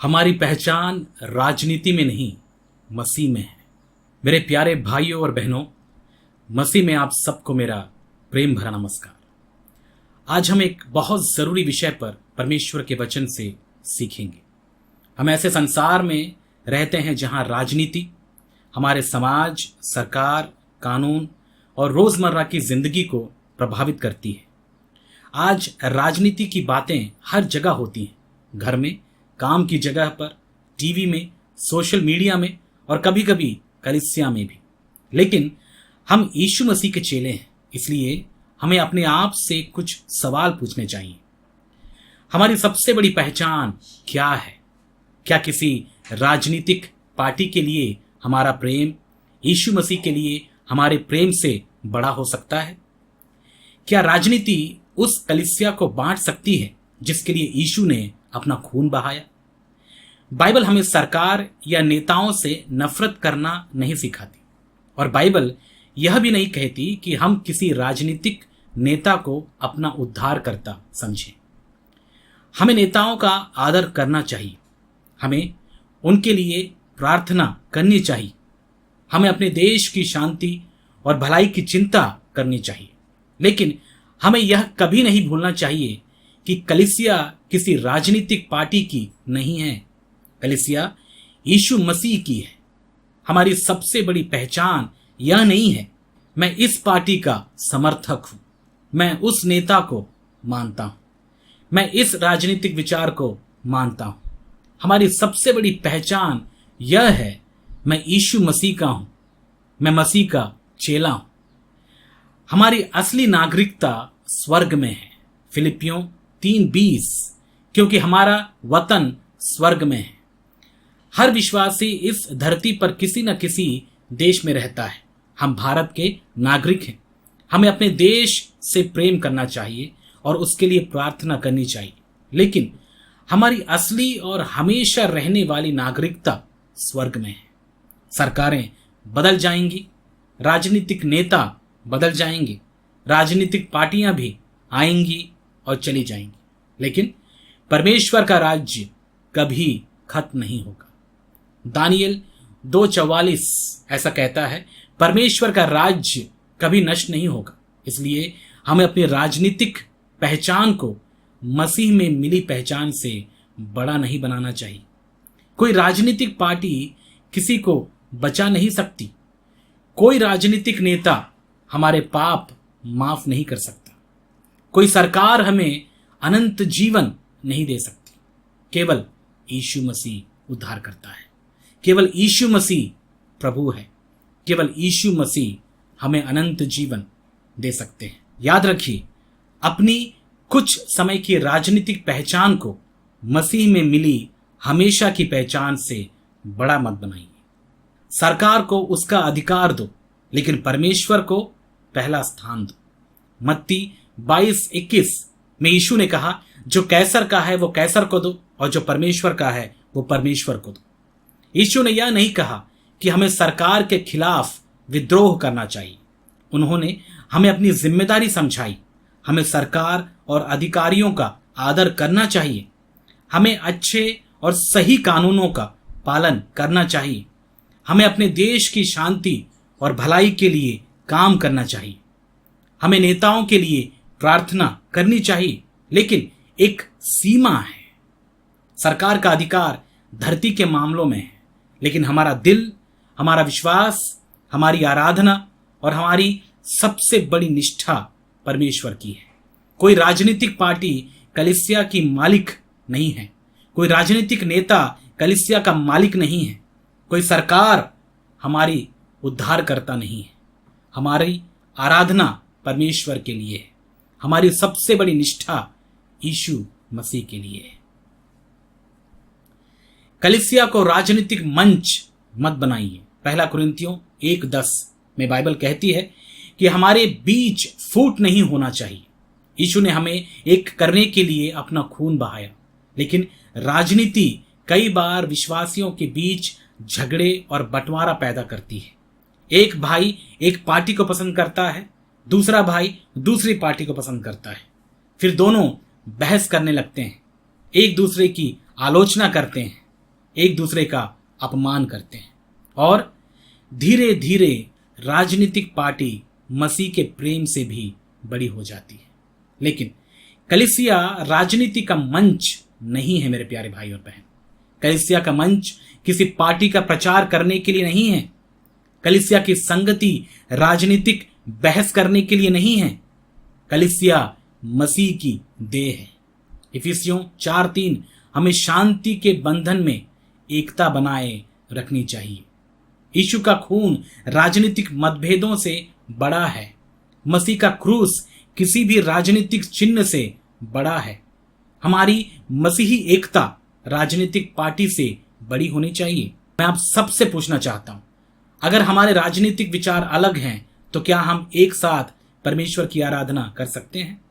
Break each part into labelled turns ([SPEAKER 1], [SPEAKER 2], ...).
[SPEAKER 1] हमारी पहचान राजनीति में नहीं, मसीह में है। मेरे प्यारे भाइयों और बहनों, मसीह में आप सबको मेरा प्रेम भरा नमस्कार। आज हम एक बहुत जरूरी विषय पर परमेश्वर के वचन से सीखेंगे। हम ऐसे संसार में रहते हैं जहां राजनीति हमारे समाज, सरकार, कानून और रोजमर्रा की जिंदगी को प्रभावित करती है। आज राजनीति की बातें हर जगह होती हैं, घर में, काम की जगह पर, टीवी में, सोशल मीडिया में और कभी कभी कलीसिया में भी। लेकिन हम यीशु मसीह के चेले हैं, इसलिए हमें अपने आप से कुछ सवाल पूछने चाहिए। हमारी सबसे बड़ी पहचान क्या है? क्या किसी राजनीतिक पार्टी के लिए हमारा प्रेम यीशु मसीह के लिए हमारे प्रेम से बड़ा हो सकता है? क्या राजनीति उस कलीसिया को बांट सकती है जिसके लिए यीशु ने अपना खून बहाया? बाइबल हमें सरकार या नेताओं से नफरत करना नहीं सिखाती, और बाइबल यह भी नहीं कहती कि हम किसी राजनीतिक नेता को अपना उद्धारकर्ता समझें। हमें नेताओं का आदर करना चाहिए, हमें उनके लिए प्रार्थना करनी चाहिए, हमें अपने देश की शांति और भलाई की चिंता करनी चाहिए। लेकिन हमें यह कभी नहीं भूलना चाहिए कि कलीसिया किसी राजनीतिक पार्टी की नहीं है, कलीसिया यीशु मसीह की है। हमारी सबसे बड़ी पहचान यह नहीं है मैं इस पार्टी का समर्थक हूं, मैं उस नेता को मानता हूं, मैं इस राजनीतिक विचार को मानता हूं। हमारी सबसे बड़ी पहचान यह है मैं यीशु मसीह का हूं, मैं मसीह का चेला हूं। हमारी असली नागरिकता स्वर्ग में है, फिलिपियों 3:20, क्योंकि हमारा वतन स्वर्ग में है। हर विश्वासी इस धरती पर किसी न किसी देश में रहता है। हम भारत के नागरिक हैं। हमें अपने देश से प्रेम करना चाहिए और उसके लिए प्रार्थना करनी चाहिए। लेकिन हमारी असली और हमेशा रहने वाली नागरिकता स्वर्ग में है। सरकारें बदल जाएंगी, राजनीतिक नेता बदल जाएंगे, राजनीतिक पार्टियां भी आएंगी और चली जाएंगी, लेकिन परमेश्वर का राज्य कभी खत्म नहीं होगा। दानियल 2:44 ऐसा कहता है, परमेश्वर का राज्य कभी नष्ट नहीं होगा। इसलिए हमें अपनी राजनीतिक पहचान को मसीह में मिली पहचान से बड़ा नहीं बनाना चाहिए। कोई राजनीतिक पार्टी किसी को बचा नहीं सकती, कोई राजनीतिक नेता हमारे पाप माफ नहीं कर सकता, कोई सरकार हमें अनंत जीवन नहीं दे सकती। केवल यीशु मसीह उद्धार करता है, केवल यीशु मसीह प्रभु है, केवल यीशु मसीह हमें अनंत जीवन दे सकते हैं। याद रखिए, अपनी कुछ समय की राजनीतिक पहचान को मसीह में मिली हमेशा की पहचान से बड़ा मत बनाइए। सरकार को उसका अधिकार दो, लेकिन परमेश्वर को पहला स्थान दो। मत्ती 22:21 में यीशु ने कहा, जो कैसर का है वो कैसर को दो और जो परमेश्वर का है वो परमेश्वर को दो। यीशु ने यह नहीं कहा कि हमें सरकार के खिलाफ विद्रोह करना चाहिए। उन्होंने हमें अपनी जिम्मेदारी समझाई। हमें सरकार और अधिकारियों का आदर करना चाहिए, हमें अच्छे और सही कानूनों का पालन करना चाहिए, हमें अपने देश की शांति और भलाई के लिए काम करना चाहिए, हमें नेताओं के लिए प्रार्थना करनी चाहिए, लेकिन एक सीमा है। सरकार का अधिकार धरती के मामलों में है, लेकिन हमारा दिल, हमारा विश्वास, हमारी आराधना और हमारी सबसे बड़ी निष्ठा परमेश्वर की है। कोई राजनीतिक पार्टी कलीसिया की मालिक नहीं है, कोई राजनीतिक नेता कलीसिया का मालिक नहीं है, कोई सरकार हमारी उद्धारकर्ता नहीं है। हमारी आराधना परमेश्वर के लिए है, हमारी सबसे बड़ी निष्ठा यीशु मसीह के लिए है। कलीसिया को राजनीतिक मंच मत बनाइए। 1 कुरिन्थियों 1:10 में बाइबल कहती है कि हमारे बीच फूट नहीं होना चाहिए। यीशु ने हमें एक करने के लिए अपना खून बहाया, लेकिन राजनीति कई बार विश्वासियों के बीच झगड़े और बंटवारा पैदा करती है। एक भाई एक पार्टी को पसंद करता है, दूसरा भाई दूसरी पार्टी को पसंद करता है, फिर दोनों बहस करने लगते हैं, एक दूसरे की आलोचना करते हैं एक दूसरे का अपमान करते हैं और धीरे धीरे राजनीतिक पार्टी मसीह के प्रेम से भी बड़ी हो जाती है। लेकिन कलीसिया राजनीति का मंच नहीं है मेरे प्यारे भाई और बहन। कलीसिया का मंच किसी पार्टी का प्रचार करने के लिए नहीं है। कलीसिया की संगति राजनीतिक बहस करने के लिए नहीं है। कलीसिया मसीह की देह है। इफिसियों 4:3 हमें शांति के बंधन में एकता बनाए रखनी चाहिए। यीशु का खून राजनीतिक मतभेदों से बड़ा है। मसीह का क्रूस किसी भी राजनीतिक चिन्ह से बड़ा है। हमारी मसीही एकता राजनीतिक पार्टी से बड़ी होनी चाहिए। मैं आप सबसे पूछना चाहता हूं, अगर हमारे राजनीतिक विचार अलग हैं तो क्या हम एक साथ परमेश्वर की आराधना कर सकते हैं?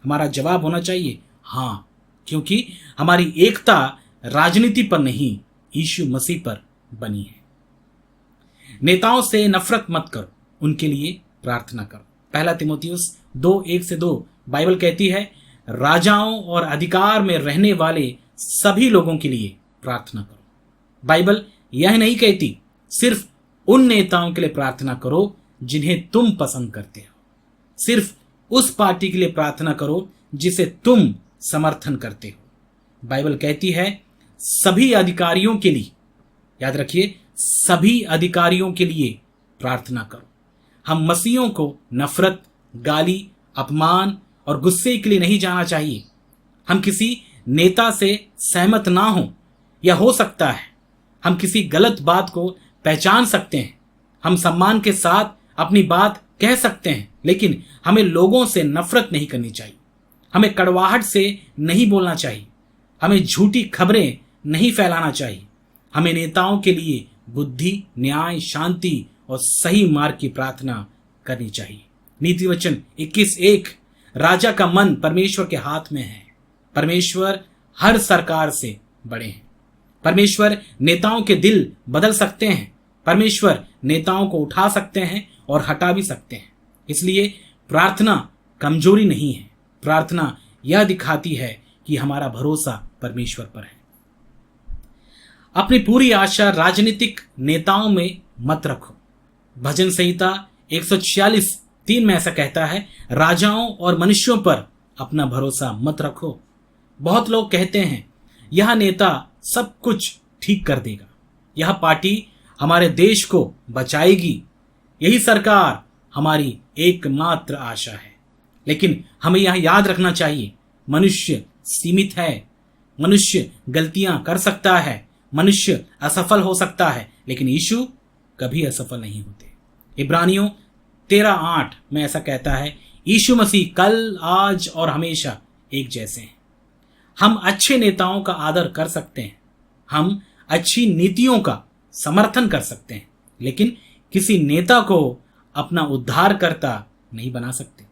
[SPEAKER 1] हमारा जवाब होना चाहिए हाँ, क्योंकि हमारी एकता राजनीति पर नहीं, यीशु मसीह पर बनी है। नेताओं से नफरत मत करो, उनके लिए प्रार्थना करो। 1 तीमुथियुस 2:1-2 बाइबल कहती है, राजाओं और अधिकार में रहने वाले सभी लोगों के लिए प्रार्थना करो। बाइबल यह नहीं कहती सिर्फ उन नेताओं के लिए प्रार्थना करो जिन्हें तुम पसंद करते हो। सिर्फ उस पार्टी के लिए प्रार्थना करो जिसे तुम समर्थन करते हो। बाइबल कहती है सभी अधिकारियों के लिए, याद रखिए, सभी अधिकारियों के लिए प्रार्थना करो। हम मसीहियों को नफरत, गाली, अपमान और गुस्से के लिए नहीं जाना चाहिए। हम किसी नेता से सहमत ना हो, या हो सकता है हम किसी गलत बात को पहचान सकते हैं। हम सम्मान के साथ अपनी बात कह सकते हैं, लेकिन हमें लोगों से नफरत नहीं करनी चाहिए। हमें कड़वाहट से नहीं बोलना चाहिए। हमें झूठी खबरें नहीं फैलाना चाहिए। हमें नेताओं के लिए बुद्धि, न्याय, शांति और सही मार्ग की प्रार्थना करनी चाहिए। नीति वचन 21:1 राजा का मन परमेश्वर के हाथ में है। परमेश्वर हर सरकार से बड़े हैं। परमेश्वर नेताओं के दिल बदल सकते हैं। परमेश्वर नेताओं को उठा सकते हैं और हटा भी सकते हैं। इसलिए प्रार्थना कमजोरी नहीं है। प्रार्थना यह दिखाती है कि हमारा भरोसा परमेश्वर पर है। अपनी पूरी आशा राजनीतिक नेताओं में मत रखो। भजन संहिता 146:3 में ऐसा कहता है, राजाओं और मनुष्यों पर अपना भरोसा मत रखो। बहुत लोग कहते हैं यह नेता सब कुछ ठीक कर देगा, यह पार्टी हमारे देश को बचाएगी, यही सरकार हमारी एकमात्र आशा है। लेकिन हमें यह याद रखना चाहिए, मनुष्य सीमित है, मनुष्य गलतियां कर सकता है, मनुष्य असफल हो सकता है, लेकिन यीशु कभी असफल नहीं होते। इब्रानियों 13:8 में ऐसा कहता है, यीशु मसीह कल, आज और हमेशा एक जैसे हैं। हम अच्छे नेताओं का आदर कर सकते हैं, हम अच्छी नीतियों का समर्थन कर सकते हैं, लेकिन किसी नेता को अपना उद्धारकर्ता नहीं बना सकते।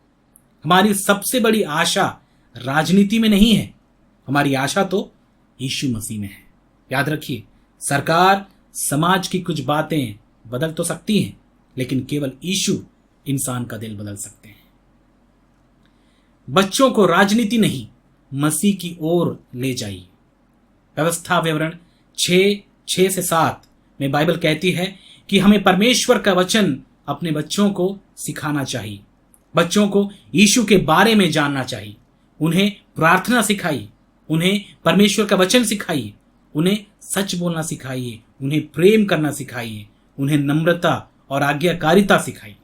[SPEAKER 1] हमारी सबसे बड़ी आशा राजनीति में नहीं है, हमारी आशा तो यीशु मसीह में है। याद रखिए, सरकार, समाज की कुछ बातें बदल तो सकती हैं, लेकिन केवल यीशु इंसान का दिल बदल सकते हैं। बच्चों को राजनीति नहीं, मसीह की ओर ले जाइए। व्यवस्था विवरण 6:6-7 में बाइबल कहती है कि हमें परमेश्वर का वचन अपने बच्चों को सिखाना चाहिए। बच्चों को यीशु के बारे में जानना चाहिए। उन्हें प्रार्थना सिखाइए, उन्हें परमेश्वर का वचन सिखाइए, उन्हें सच बोलना सिखाइए, उन्हें प्रेम करना सिखाइए, उन्हें नम्रता और आज्ञाकारिता सिखाइए।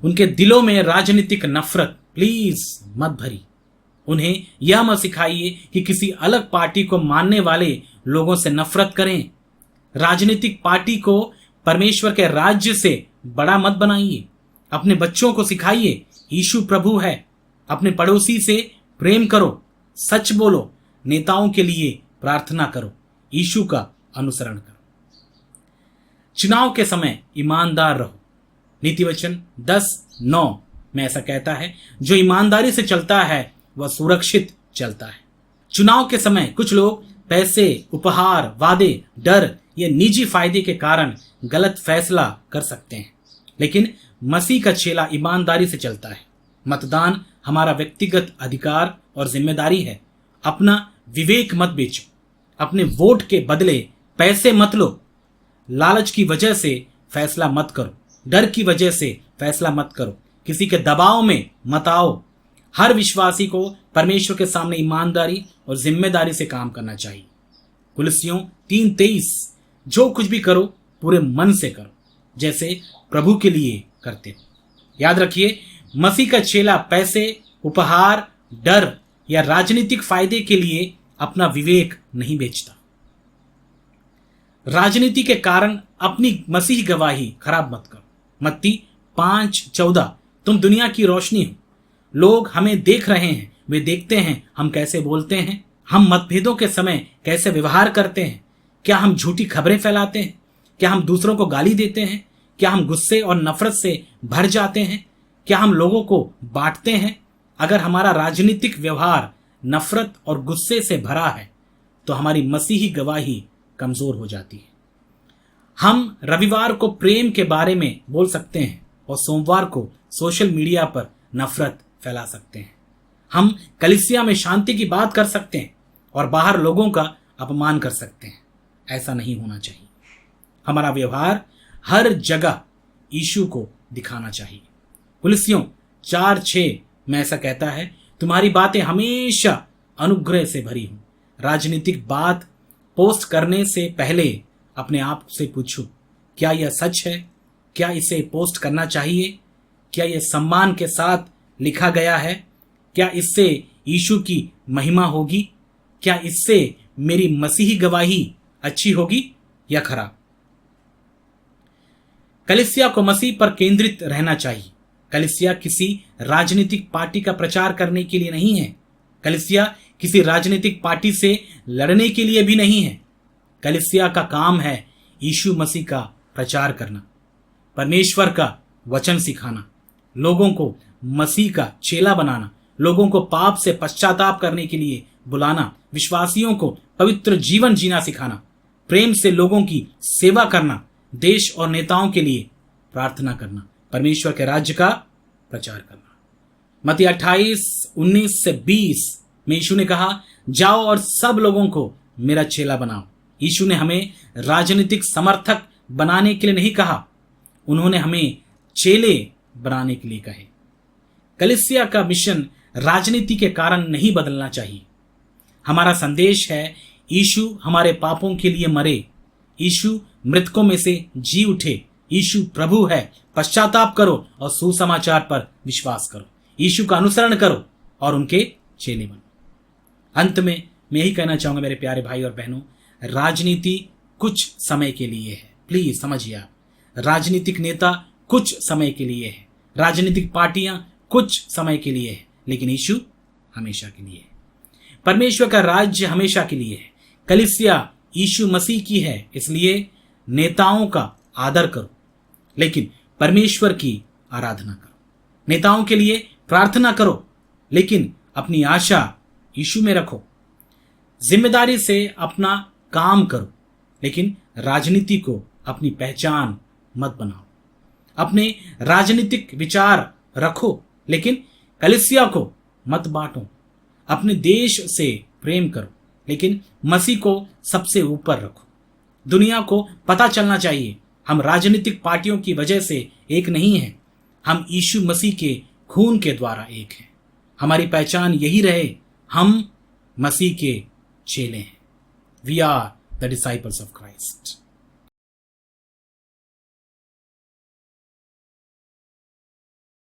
[SPEAKER 1] उनके दिलों में राजनीतिक नफरत प्लीज मत भरी। उन्हें यह मत सिखाइए कि किसी अलग पार्टी को मानने वाले लोगों से नफरत करें। राजनीतिक पार्टी को परमेश्वर के राज्य से बड़ा मत बनाइए। अपने बच्चों को सिखाइए यीशु प्रभु है। अपने पड़ोसी से प्रेम करो, सच बोलो, नेताओं के लिए प्रार्थना करो, यीशु का अनुसरण करो। चुनाव के समय ईमानदार रहो। नीति वचन 10:9 में ऐसा कहता है, जो ईमानदारी से चलता है वह सुरक्षित चलता है। चुनाव के समय कुछ लोग पैसे, उपहार, वादे, डर या निजी फायदे के कारण गलत फैसला कर सकते हैं, लेकिन मसीह का चेला ईमानदारी से चलता है। मतदान हमारा व्यक्तिगत अधिकार और जिम्मेदारी है। अपना विवेक मत बेचो। अपने वोट के बदले पैसे मत लो। लालच की वजह से फैसला मत करो। डर की वजह से फैसला मत करो। किसी के दबाव में मत आओ। हर विश्वासी को परमेश्वर के सामने ईमानदारी और जिम्मेदारी से काम करना चाहिए। कुलसियों 3:23, जो कुछ भी करो पूरे मन से करो, जैसे प्रभु के लिए करते हो। याद रखिए, मसीह का चेला पैसे, उपहार, डर या राजनीतिक फायदे के लिए अपना विवेक नहीं बेचता। राजनीति के कारण अपनी मसीह गवाही खराब मत करो। मत्ती 5:14, तुम दुनिया की रोशनी हो। लोग हमें देख रहे हैं, वे देखते हैं हम कैसे बोलते हैं, हम मतभेदों के समय कैसे व्यवहार करते हैं। क्या हम झूठी खबरें फैलाते हैं? क्या हम दूसरों को गाली देते हैं? क्या हम गुस्से और नफरत से भर जाते हैं? क्या हम लोगों को बांटते हैं? अगर हमारा राजनीतिक व्यवहार नफरत और गुस्से से भरा है तो हमारी मसीही गवाही कमजोर हो जाती है। हम रविवार को प्रेम के बारे में बोल सकते हैं और सोमवार को सोशल मीडिया पर नफरत फैला सकते हैं। हम कलीसिया में शांति की बात कर सकते हैं और बाहर लोगों का अपमान कर सकते हैं। ऐसा नहीं होना चाहिए। हमारा व्यवहार हर जगह यीशु को दिखाना चाहिए। कुलसियों 4:6 में ऐसा कहता है, तुम्हारी बातें हमेशा अनुग्रह से भरी हों। राजनीतिक बात पोस्ट करने से पहले अपने आप से पूछो, क्या यह सच है? क्या इसे पोस्ट करना चाहिए? क्या यह सम्मान के साथ लिखा गया है? क्या इससे यीशु की महिमा होगी? क्या इससे मेरी मसीही गवाही अच्छी होगी या खराब? कलीसिया को मसीह पर केंद्रित रहना चाहिए। कलीसिया किसी राजनीतिक पार्टी का प्रचार करने के लिए नहीं है। कलीसिया किसी राजनीतिक पार्टी से लड़ने के लिए भी नहीं है। कलीसिया का काम है यीशु मसीह का प्रचार करना, परमेश्वर का वचन सिखाना, लोगों को मसीह का चेला बनाना, लोगों को पाप से पश्चाताप करने के लिए बुलाना, विश्वासियों को पवित्र जीवन जीना सिखाना, प्रेम से लोगों की सेवा करना, देश और नेताओं के लिए प्रार्थना करना, परमेश्वर के राज्य का प्रचार करना। मत्ती 28:19-20 में यीशु ने कहा, जाओ और सब लोगों को मेरा चेला बनाओ। यीशु ने हमें राजनीतिक समर्थक बनाने के लिए नहीं कहा, उन्होंने हमें चेले बनाने के लिए कहे। कलीसिया का मिशन राजनीति के कारण नहीं बदलना चाहिए। हमारा संदेश है, यीशु हमारे पापों के लिए मरे, यीशु मृतकों में से जी उठे, यीशु प्रभु है, पश्चाताप करो और सुसमाचार पर विश्वास करो, यीशु का अनुसरण करो और उनके चेले बनो। अंत में मैं यही कहना चाहूंगा मेरे प्यारे भाई और बहनों, राजनीति कुछ समय के लिए है। प्लीज समझिए आप, राजनीतिक नेता कुछ समय के लिए है, राजनीतिक पार्टियां कुछ समय के लिए है, लेकिन यीशु हमेशा के लिए है। परमेश्वर का राज्य हमेशा के लिए है। कलीसिया यीशु मसीह की है, इसलिए नेताओं का आदर करो, लेकिन परमेश्वर की आराधना करो। नेताओं के लिए प्रार्थना करो, लेकिन अपनी आशा यीशु में रखो। जिम्मेदारी से अपना काम करो, लेकिन राजनीति को अपनी पहचान मत बनाओ। अपने राजनीतिक विचार रखो, लेकिन कलीसिया को मत बांटो। अपने देश से प्रेम करो, लेकिन मसीह को सबसे ऊपर रखो। दुनिया को पता चलना चाहिए हम राजनीतिक पार्टियों की वजह से एक नहीं हैं, हम यीशु मसीह के खून के द्वारा एक हैं। हमारी पहचान यही रहे, हम मसीह के चेले हैं। We are the disciples of Christ.